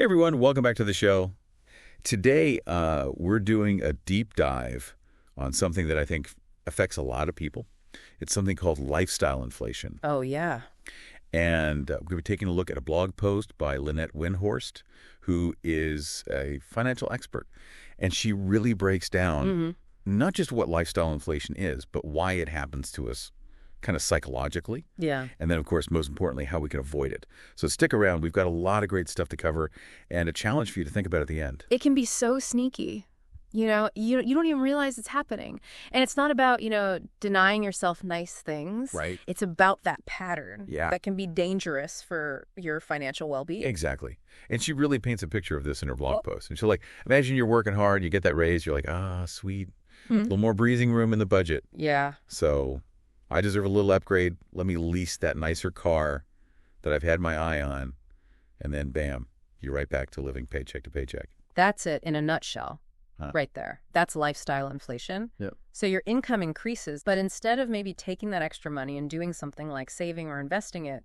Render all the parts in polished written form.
Hey everyone, welcome back to the show. Today, we're doing a deep dive on something that I think affects a lot of people. It's something called lifestyle inflation. Oh, yeah. And we're going to be taking a look at a blog post by Lynette.Windhorst, who is a financial expert. And she really breaks down not just what lifestyle inflation is, but why it happens to us kind of psychologically. Yeah. And then, of course, most importantly, how we can avoid it. So stick around. We've got a lot of great stuff to cover and a challenge for you to think about at the end. It can be so sneaky. You don't even realize it's happening. And it's not about, denying yourself nice things. Right. It's about that pattern Yeah. that can be dangerous for your financial well-being. Exactly. And she really paints a picture of this in her blog post. And she's like, imagine you're working hard, you get that raise, you're like, sweet. A little more breathing room in the budget. Yeah. So I deserve a little upgrade. Let me lease that nicer car that I've had my eye on. And then, bam, you're right back to living paycheck to paycheck. That's it in a nutshell. Right there. That's lifestyle inflation. Yep. So your income increases, but instead of maybe taking that extra money and doing something like saving or investing it,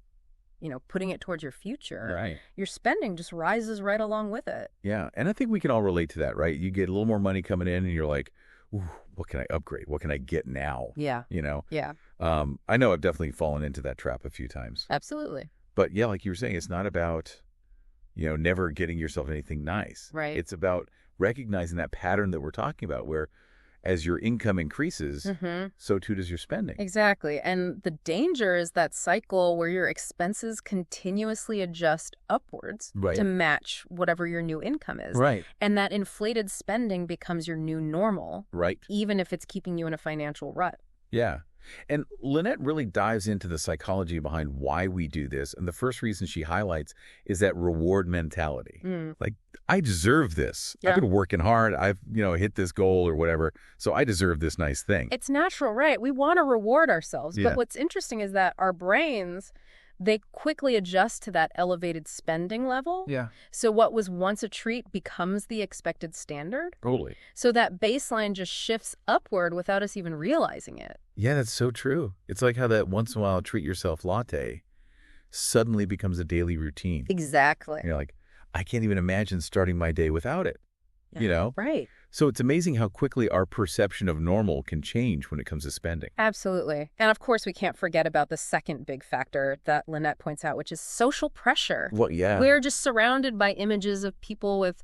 putting it towards your future, Right. your spending just rises right along with it. Yeah. And I think we can all relate to that, right? You get a little more money coming in and you're like, ooh, what can I upgrade? What can I get now? Yeah. Yeah. I know I've definitely fallen into that trap a few times. Absolutely. But yeah, like you were saying, it's not about, never getting yourself anything nice. Right. It's about recognizing that pattern that we're talking about where as your income increases, so too does your spending. Exactly. And the danger is that cycle where your expenses continuously adjust upwards to match whatever your new income is. Right. And that inflated spending becomes your new normal. Right. Even if it's keeping you in a financial rut. Yeah. And Lynette really dives into the psychology behind why we do this. And the first reason she highlights is that reward mentality. Like, I deserve this. Yeah. I've been working hard. I've, hit this goal or whatever. So I deserve this nice thing. It's natural, right? We want to reward ourselves. Yeah. But what's interesting is that our brains, they quickly adjust to that elevated spending level. Yeah. So what was once a treat becomes the expected standard. Totally. So that baseline just shifts upward without us even realizing it. Yeah, that's so true. It's like how that once in a while treat yourself latte suddenly becomes a daily routine. Exactly. You're like, I can't even imagine starting my day without it. Right. So it's amazing how quickly our perception of normal can change when it comes to spending. Absolutely. And of course, we can't forget about the second big factor that Lynette points out, which is social pressure. Well, yeah. We're just surrounded by images of people with,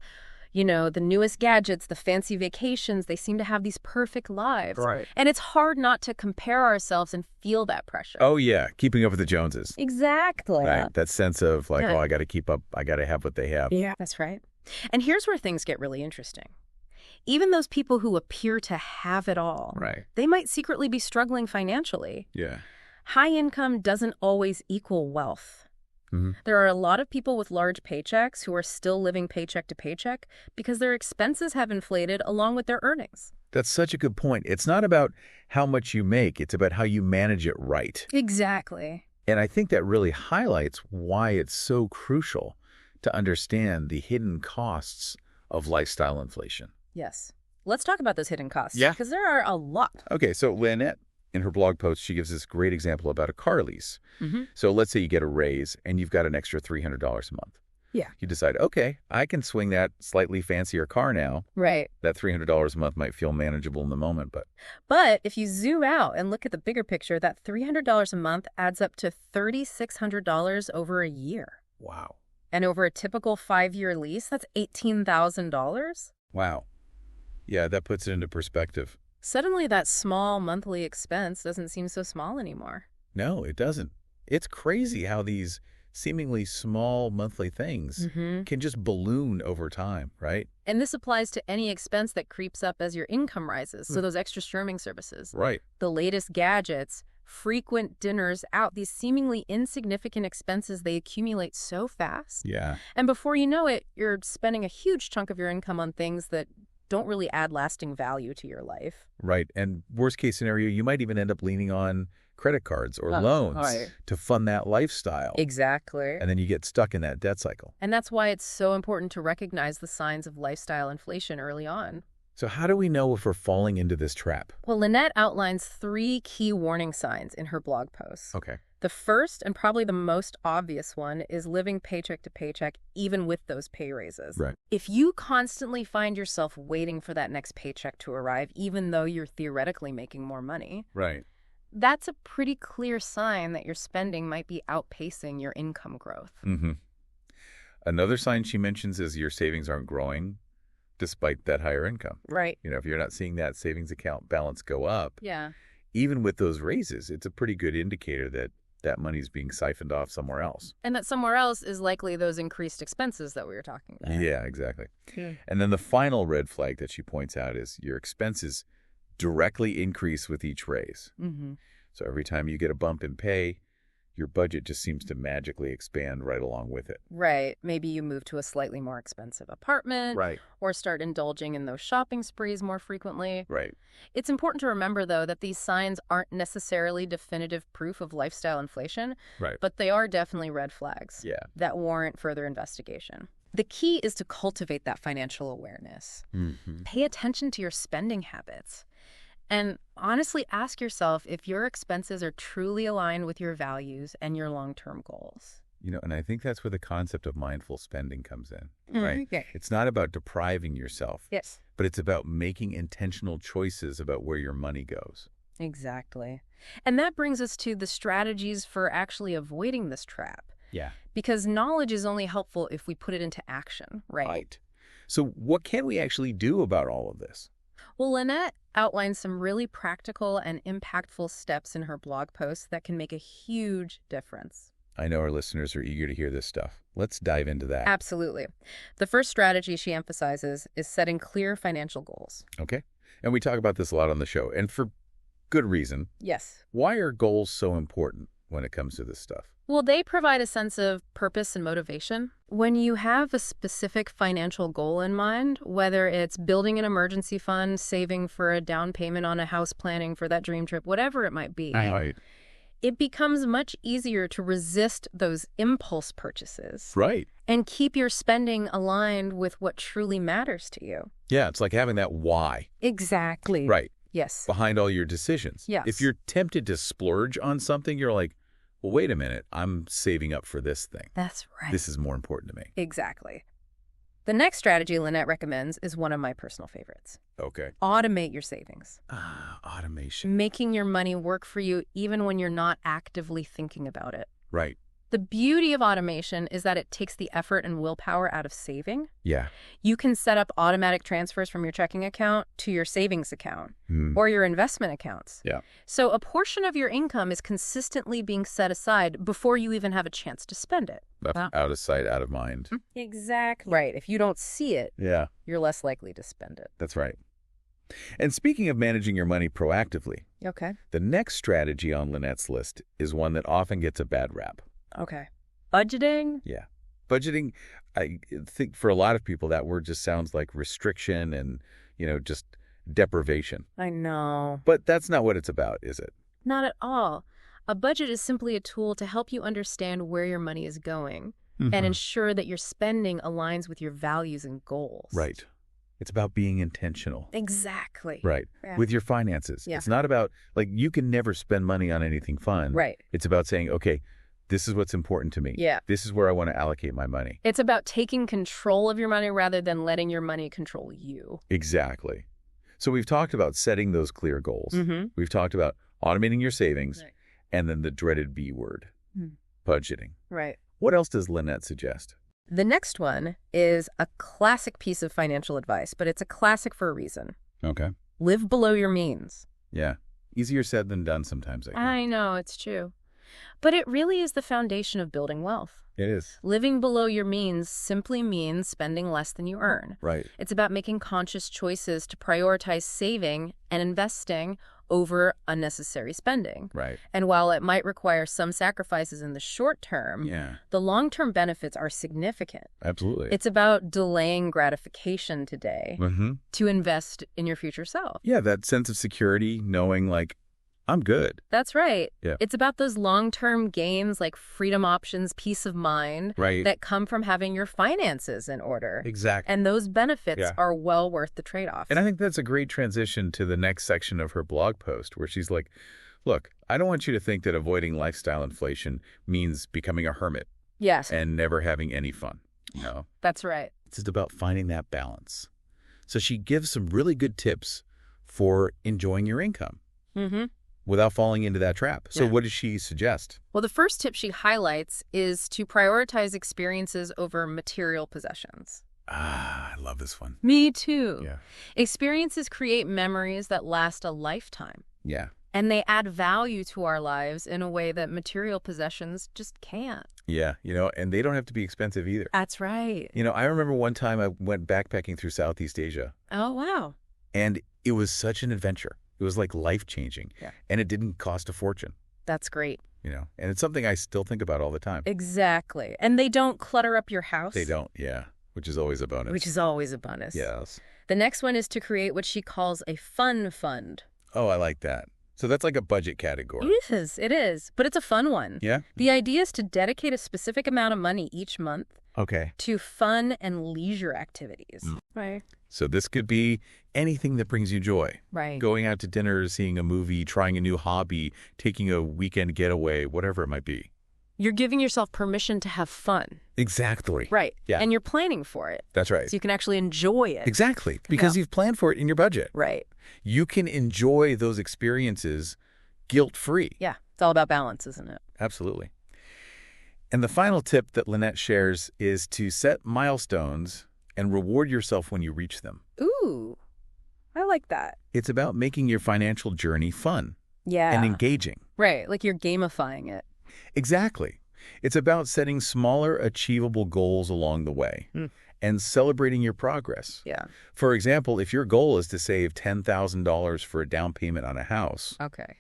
the newest gadgets, the fancy vacations. They seem to have these perfect lives. Right. And it's hard not to compare ourselves and feel that pressure. Oh, yeah. Keeping up with the Joneses. Exactly. Right. That sense of like, Yeah. I got to keep up. I got to have what they have. Yeah, that's right. And here's where things get really interesting. Even those people who appear to have it all, Right. they might secretly be struggling financially. Yeah. High income doesn't always equal wealth. There are a lot of people with large paychecks who are still living paycheck to paycheck because their expenses have inflated along with their earnings. That's such a good point. It's not about how much you make. It's about how you manage it right. Exactly. And I think that really highlights why it's so crucial to understand the hidden costs of lifestyle inflation. Yes. Let's talk about those hidden costs. Yeah. Because there are a lot. Okay, so Lynette, in her blog post, she gives this great example about a car lease. So let's say you get a raise and you've got an extra $300 a month. Yeah. You decide, okay, I can swing that slightly fancier car now. Right. That $300 a month might feel manageable in the moment, But if you zoom out and look at the bigger picture, that $300 a month adds up to $3,600 over a year. wow. And over a typical 5-year lease, that's $18,000. Wow. Yeah, that puts it into perspective. Suddenly, that small monthly expense doesn't seem so small anymore. No, it doesn't. It's crazy how these seemingly small monthly things can just balloon over time, right? And this applies to any expense that creeps up as your income rises. So those extra streaming services, Right. the latest gadgets, frequent dinners out, these seemingly insignificant expenses, they accumulate so fast. Yeah. And before you know it, you're spending a huge chunk of your income on things that don't really add lasting value to your life. Right. And worst case scenario, you might even end up leaning on credit cards or loans right. to fund that lifestyle. Exactly. And then you get stuck in that debt cycle. And that's why it's so important to recognize the signs of lifestyle inflation early on. So how do we know if we're falling into this trap? Well, Lynette outlines 3 key warning signs in her blog post. Okay. The first and probably the most obvious one is living paycheck to paycheck, even with those pay raises. Right. If you constantly find yourself waiting for that next paycheck to arrive, even though you're theoretically making more money, Right. that's a pretty clear sign that your spending might be outpacing your income growth. Mm-hmm. Another sign she mentions is your savings aren't growing despite that higher income. Right. If you're not seeing that savings account balance go up, Yeah. even with those raises, it's a pretty good indicator that that money's being siphoned off somewhere else. And that somewhere else is likely those increased expenses that we were talking about. Yeah, exactly. Yeah. And then the final red flag that she points out is your expenses directly increase with each raise. Mm-hmm. So every time you get a bump in pay, your budget just seems to magically expand right along with it. Right. Maybe you move to a slightly more expensive apartment. Right. Or start indulging in those shopping sprees more frequently. Right. It's important to remember, though, that these signs aren't necessarily definitive proof of lifestyle inflation, Right. but they are definitely red flags that warrant further investigation. The key is to cultivate that financial awareness. Mm-hmm. Pay attention to your spending habits. And honestly ask yourself if your expenses are truly aligned with your values and your long-term goals. And I think that's where the concept of mindful spending comes in, right? Okay. It's not about depriving yourself, Yes. but it's about making intentional choices about where your money goes. Exactly. And that brings us to the strategies for actually avoiding this trap. Yeah. Because knowledge is only helpful if we put it into action, right? So what can we actually do about all of this? Well, Lynette outlines some really practical and impactful steps in her blog post that can make a huge difference. I know our listeners are eager to hear this stuff. Let's dive into that. Absolutely. The first strategy she emphasizes is setting clear financial goals. Okay. And we talk about this a lot on the show, and for good reason. Yes. Why are goals so important when it comes to this stuff? Well, they provide a sense of purpose and motivation. When you have a specific financial goal in mind, whether it's building an emergency fund, saving for a down payment on a house, planning for that dream trip, whatever it might be, Right. it becomes much easier to resist those impulse purchases. Right. And keep your spending aligned with what truly matters to you. Yeah, it's like having that why. Exactly. Right. Yes. Behind all your decisions. Yes. If you're tempted to splurge on something, you're like, well, wait a minute, I'm saving up for this thing. That's right. This is more important to me. Exactly. The next strategy Lynette recommends is one of my personal favorites. Okay. Automate your savings. Automation. Making your money work for you even when you're not actively thinking about it. Right. The beauty of automation is that it takes the effort and willpower out of saving. Yeah. You can set up automatic transfers from your checking account to your savings account or your investment accounts. Yeah. So a portion of your income is consistently being set aside before you even have a chance to spend it. Out of sight, out of mind. Exactly. Right. If you don't see it, Yeah. you're less likely to spend it. That's right. And speaking of managing your money proactively, Okay. the next strategy on Lynette's list is one that often gets a bad rap. Okay. Budgeting? Yeah. Budgeting, I think for a lot of people, that word just sounds like restriction and, just deprivation. I know. But that's not what it's about, is it? Not at all. A budget is simply a tool to help you understand where your money is going and ensure that your spending aligns with your values and goals. Right. It's about being intentional. Exactly. Right. Yeah. With your finances. Yeah. It's not about, you can never spend money on anything fun. Right. It's about saying, okay, this is what's important to me. Yeah. This is where I want to allocate my money. It's about taking control of your money rather than letting your money control you. Exactly. So we've talked about setting those clear goals. We've talked about automating your savings, Right. and then the dreaded B word, budgeting. Right. What else does Lynette suggest? The next one is a classic piece of financial advice, but it's a classic for a reason. Okay. Live below your means. Yeah. Easier said than done sometimes, I think. I know, it's true. But it really is the foundation of building wealth. It is. Living below your means simply means spending less than you earn. Right. It's about making conscious choices to prioritize saving and investing over unnecessary spending. Right. And while it might require some sacrifices in the short term, Yeah. the long-term benefits are significant. Absolutely. It's about delaying gratification today to invest in your future self. Yeah, that sense of security, knowing I'm good. That's right. Yeah. It's about those long-term gains like freedom options, peace of mind Right. that come from having your finances in order. Exactly. And those benefits Yeah. are well worth the trade-off. And I think that's a great transition to the next section of her blog post where she's like, look, I don't want you to think that avoiding lifestyle inflation means becoming a hermit Yes, and never having any fun. No. that's right. It's just about finding that balance. So she gives some really good tips for enjoying your income Mm-hmm. without falling into that trap. So Yeah. what does she suggest? Well, the first tip she highlights is to prioritize experiences over material possessions. Ah, I love this one. Me too. Yeah. Experiences create memories that last a lifetime, Yeah. and they add value to our lives in a way that material possessions just can't. Yeah. And they don't have to be expensive either. That's right. I remember one time I went backpacking through Southeast Asia, Oh, wow. and it was such an adventure. It was like life-changing, Yeah. and it didn't cost a fortune, That's great. and it's something I still think about all the time. Exactly. And they don't clutter up your house. They don't, yeah, which is always a bonus. Which is always a bonus. Yes. The next one is to create what she calls a fun fund. Oh, I like that. So that's like a budget category. It is, but it's a fun one. Yeah? The idea is to dedicate a specific amount of money each month Okay. to fun and leisure activities. Right. So this could be anything that brings you joy. Right. Going out to dinner, seeing a movie, trying a new hobby, taking a weekend getaway, whatever it might be. You're giving yourself permission to have fun. Exactly. Right. Yeah. And you're planning for it. That's right. So you can actually enjoy it. Exactly. Because you've planned for it in your budget. Right. You can enjoy those experiences guilt-free. Yeah. It's all about balance, isn't it? Absolutely. And the final tip that Lynette shares is to set milestones and reward yourself when you reach them. Ooh. I like that. It's about making your financial journey fun Yeah. and engaging. Right. Like you're gamifying it. Exactly. It's about setting smaller, achievable goals along the way and celebrating your progress. Yeah. For example, if your goal is to save $10,000 for a down payment on a house, Okay.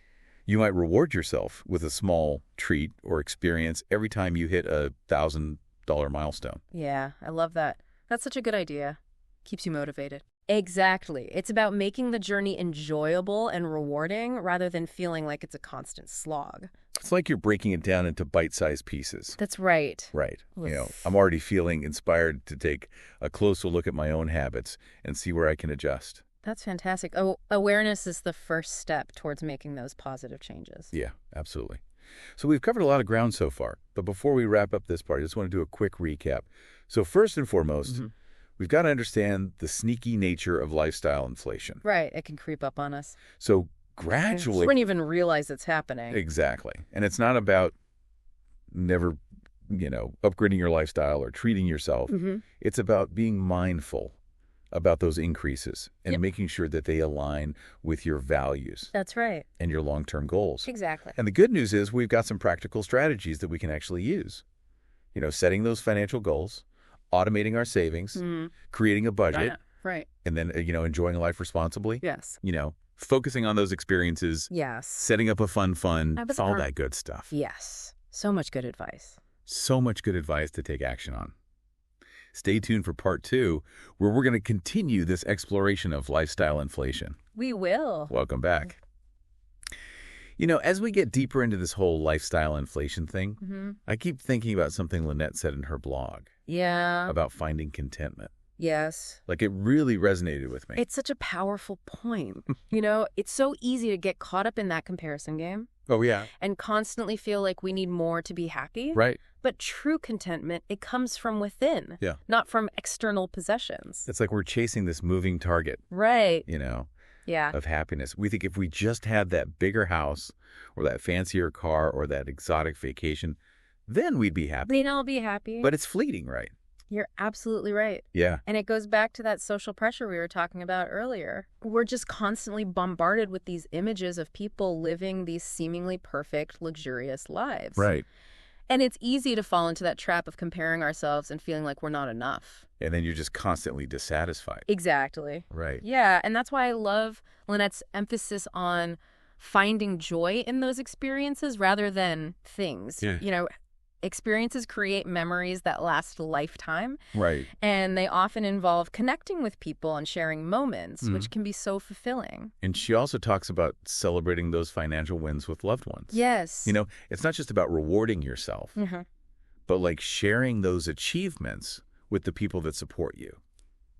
you might reward yourself with a small treat or experience every time you hit a $1,000 milestone. Yeah. I love that. That's such a good idea. Keeps you motivated. Exactly. It's about making the journey enjoyable and rewarding rather than feeling like it's a constant slog. It's like you're breaking it down into bite-sized pieces. That's right. Right. Oof. I'm already feeling inspired to take a closer look at my own habits and see where I can adjust. That's fantastic. Oh, awareness is the first step towards making those positive changes. Yeah, absolutely. So we've covered a lot of ground so far, but before we wrap up this part, I just want to do a quick recap. So first and foremost, we've got to understand the sneaky nature of lifestyle inflation. Right. It can creep up on us. So You gradually... wouldn't even realize it's happening. Exactly. And it's not about never, upgrading your lifestyle or treating yourself. It's about being mindful about those increases and making sure that they align with your values That's right. and your long-term goals. Exactly. And the good news is we've got some practical strategies that we can actually use. Setting those financial goals, automating our savings, creating a budget, Right. and then, enjoying life responsibly. Yes. Focusing on those experiences, Yes. setting up a fun fund, I was all gonna- that good stuff. Yes. So much good advice. So much good advice to take action on. Stay tuned for part 2, where we're going to continue this exploration of lifestyle inflation. We will. Welcome back. As we get deeper into this whole lifestyle inflation thing, I keep thinking about something Lynette said in her blog Yeah. about finding contentment. Yes. Like, it really resonated with me. It's such a powerful point. It's so easy to get caught up in that comparison game Oh, yeah. and constantly feel like we need more to be happy. Right. But true contentment, it comes from within, Yeah. not from external possessions. It's like we're chasing this moving target, Right. Yeah. of happiness. We think if we just had that bigger house or that fancier car or that exotic vacation, then we'd be happy. We'd all be happy. But it's fleeting, right? You're absolutely right. Yeah. And it goes back to that social pressure we were talking about earlier. We're just constantly bombarded with these images of people living these seemingly perfect, luxurious lives. Right. And it's easy to fall into that trap of comparing ourselves and feeling like we're not enough. And then you're just constantly dissatisfied. Exactly. Right. Yeah, and that's why I love Lynette's emphasis on finding joy in those experiences rather than things. Yeah. Experiences create memories that last a lifetime, Right. and they often involve connecting with people and sharing moments, which can be so fulfilling. And she also talks about celebrating those financial wins with loved ones. Yes. It's not just about rewarding yourself, but like sharing those achievements with the people that support you.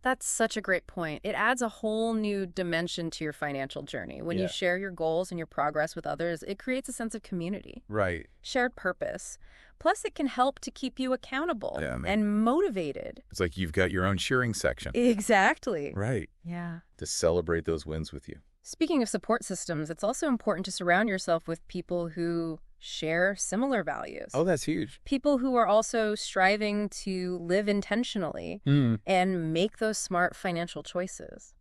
That's such a great point. It adds a whole new dimension to your financial journey. When you share your goals and your progress with others, it creates a sense of community. Right. Shared purpose. Plus, it can help to keep you accountable and motivated. It's like you've got your own cheering section. Exactly. Right. Yeah. To celebrate those wins with you. Speaking of support systems, it's also important to surround yourself with people who share similar values. Oh, that's huge. People who are also striving to live intentionally and make those smart financial choices.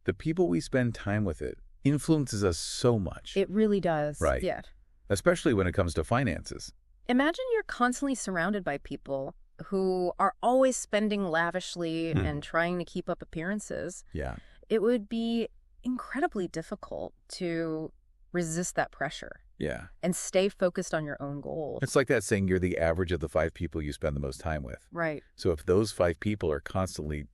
The people we spend time with it influences us so much. It really does. Right. Yeah. Especially when it comes to finances. Imagine you're constantly surrounded by people who are always spending lavishly and trying to keep up appearances. Yeah. It would be incredibly difficult to resist that pressure. Yeah. And stay focused on your own goals. It's like that saying you're the average of the 5 people you spend the most time with. Right. So if those 5 people are constantly,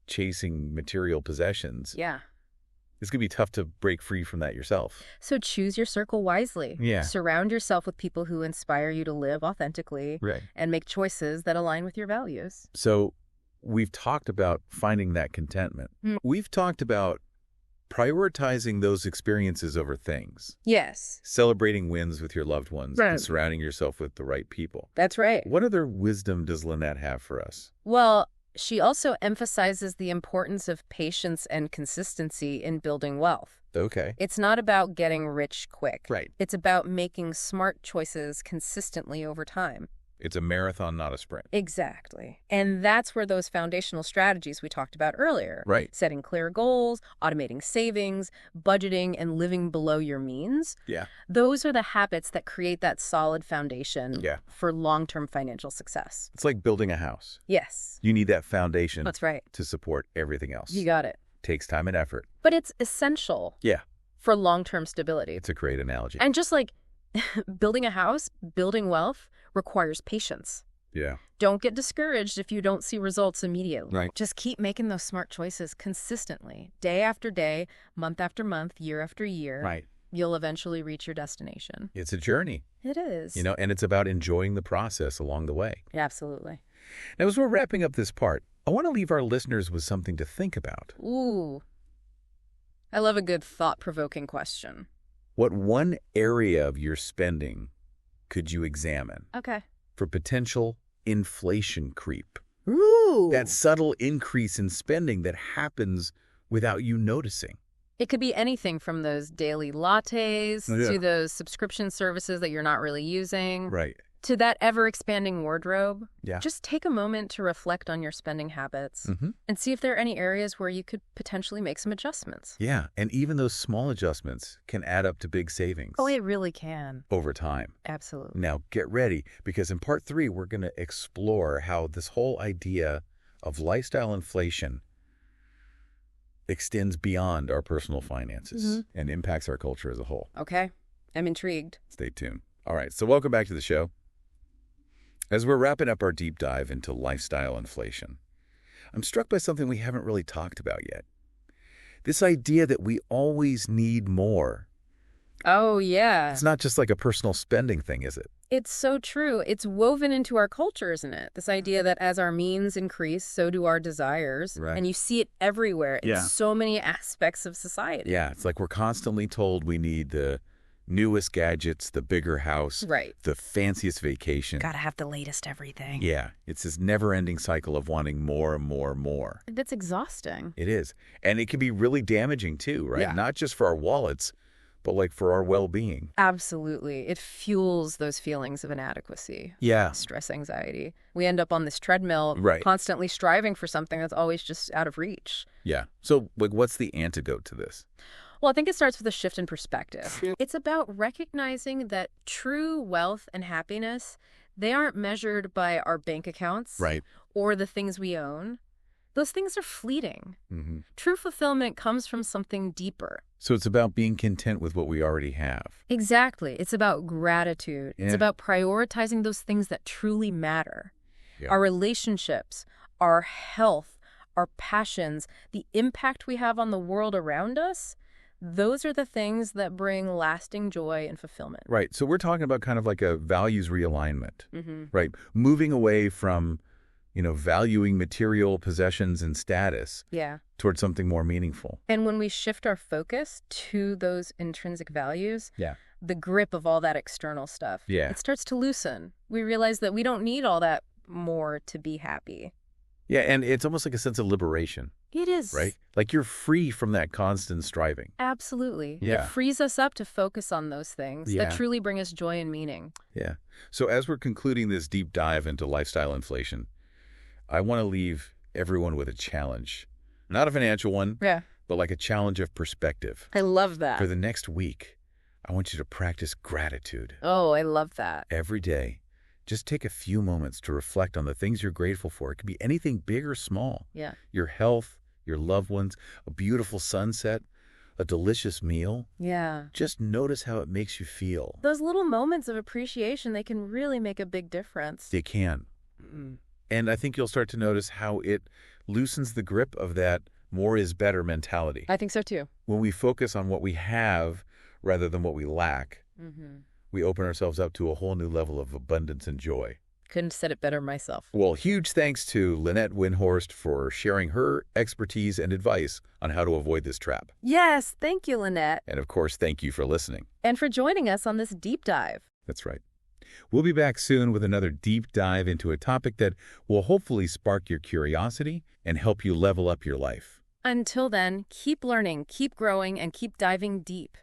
chasing material possessions, it's going to be tough to break free from that yourself. So choose your circle wisely. Yeah. Surround yourself with people who inspire you to live authentically Right. and make choices that align with your values. So we've talked about finding that contentment. We've talked about prioritizing those experiences over things. Yes. Celebrating wins with your loved ones and surrounding yourself with the right people. That's right. What other wisdom does Lynette have for us? Well, she also emphasizes the importance of patience and consistency in building wealth. Okay. It's not about getting rich quick. Right. It's about making smart choices consistently over time. It's a marathon, not a sprint. Exactly. And that's where those foundational strategies we talked about earlier, Right. setting clear goals, automating savings, budgeting, and living below your means, those are the habits that create that solid foundation for long-term financial success. It's like building a house. Yes. You need that foundation That's right. to support everything else. You got it. Takes time and effort. But it's essential for long-term stability. It's a great analogy. And just like building a house, building wealth requires patience. Yeah. Don't get discouraged if you don't see results immediately. Right. Just keep making those smart choices consistently, day after day, month after month, year after year. Right. You'll eventually reach your destination. It's a journey. It is. And it's about enjoying the process along the way. Absolutely. Now, as we're wrapping up this part, I want to leave our listeners with something to think about. Ooh. I love a good thought-provoking question. What one area of your spending could you examine for potential inflation creep? Ooh. That subtle increase in spending that happens without you noticing. It could be anything from those daily lattes to those subscription services that you're not really using. Right. To that ever-expanding wardrobe. Yeah. Just take a moment to reflect on your spending habits and see if there are any areas where you could potentially make some adjustments. Yeah, and even those small adjustments can add up to big savings. Oh, it really can. Over time. Absolutely. Now, get ready, because in part 3, we're going to explore how this whole idea of lifestyle inflation extends beyond our personal finances and impacts our culture as a whole. Okay. I'm intrigued. Stay tuned. All right, so welcome back to the show. As we're wrapping up our deep dive into lifestyle inflation, I'm struck by something we haven't really talked about yet. This idea that we always need more. Oh, yeah. It's not just like a personal spending thing, is it? It's so true. It's woven into our culture, isn't it? This idea that as our means increase, so do our desires. Right. And you see it everywhere in so many aspects of society. Yeah, it's like we're constantly told we need the newest gadgets, the bigger house, the fanciest vacation. Gotta have the latest everything. Yeah, it's this never-ending cycle of wanting more and more and more. That's exhausting. It is. And it can be really damaging too, right? Yeah. Not just for our wallets, but like for our well-being. Absolutely. It fuels those feelings of inadequacy. Yeah. Stress, anxiety. We end up on this treadmill, constantly striving for something that's always just out of reach. Yeah. So, like, what's the antidote to this? Well, I think it starts with a shift in perspective. It's about recognizing that true wealth and happiness, they aren't measured by our bank accounts or the things we own. Those things are fleeting. True fulfillment comes from something deeper. So it's about being content with what we already have. Exactly. It's about gratitude. It's about prioritizing those things that truly matter. Our relationships, our health, our passions, the impact we have on the world around us. Those are the things that bring lasting joy and fulfillment. Right. So we're talking about kind of like a values realignment, right? Moving away from valuing material possessions and status Yeah. towards something more meaningful. And when we shift our focus to those intrinsic values, Yeah. the grip of all that external stuff, Yeah. it starts to loosen. We realize that we don't need all that more to be happy. Yeah, and it's almost like a sense of liberation, It is. right? Like you're free from that constant striving. Absolutely. Yeah. It frees us up to focus on those things Yeah. that truly bring us joy and meaning. Yeah. So as we're concluding this deep dive into lifestyle inflation, I want to leave everyone with a challenge. Not a financial one, Yeah. but like a challenge of perspective. I love that. For the next week, I want you to practice gratitude Oh, I love that. every day. Just take a few moments to reflect on the things you're grateful for. It could be anything big or small. Yeah. Your health, your loved ones, a beautiful sunset, a delicious meal. Yeah. Just notice how it makes you feel. Those little moments of appreciation, they can really make a big difference. They can. And I think you'll start to notice how it loosens the grip of that more is better mentality. I think so too. When we focus on what we have rather than what we lack, we open ourselves up to a whole new level of abundance and joy. Couldn't have said it better myself. Well, huge thanks to Lynette.Windhorst for sharing her expertise and advice on how to avoid this trap. Yes, thank you, Lynette. And of course, thank you for listening. And for joining us on this deep dive. That's right. We'll be back soon with another deep dive into a topic that will hopefully spark your curiosity and help you level up your life. Until then, keep learning, keep growing, and keep diving deep.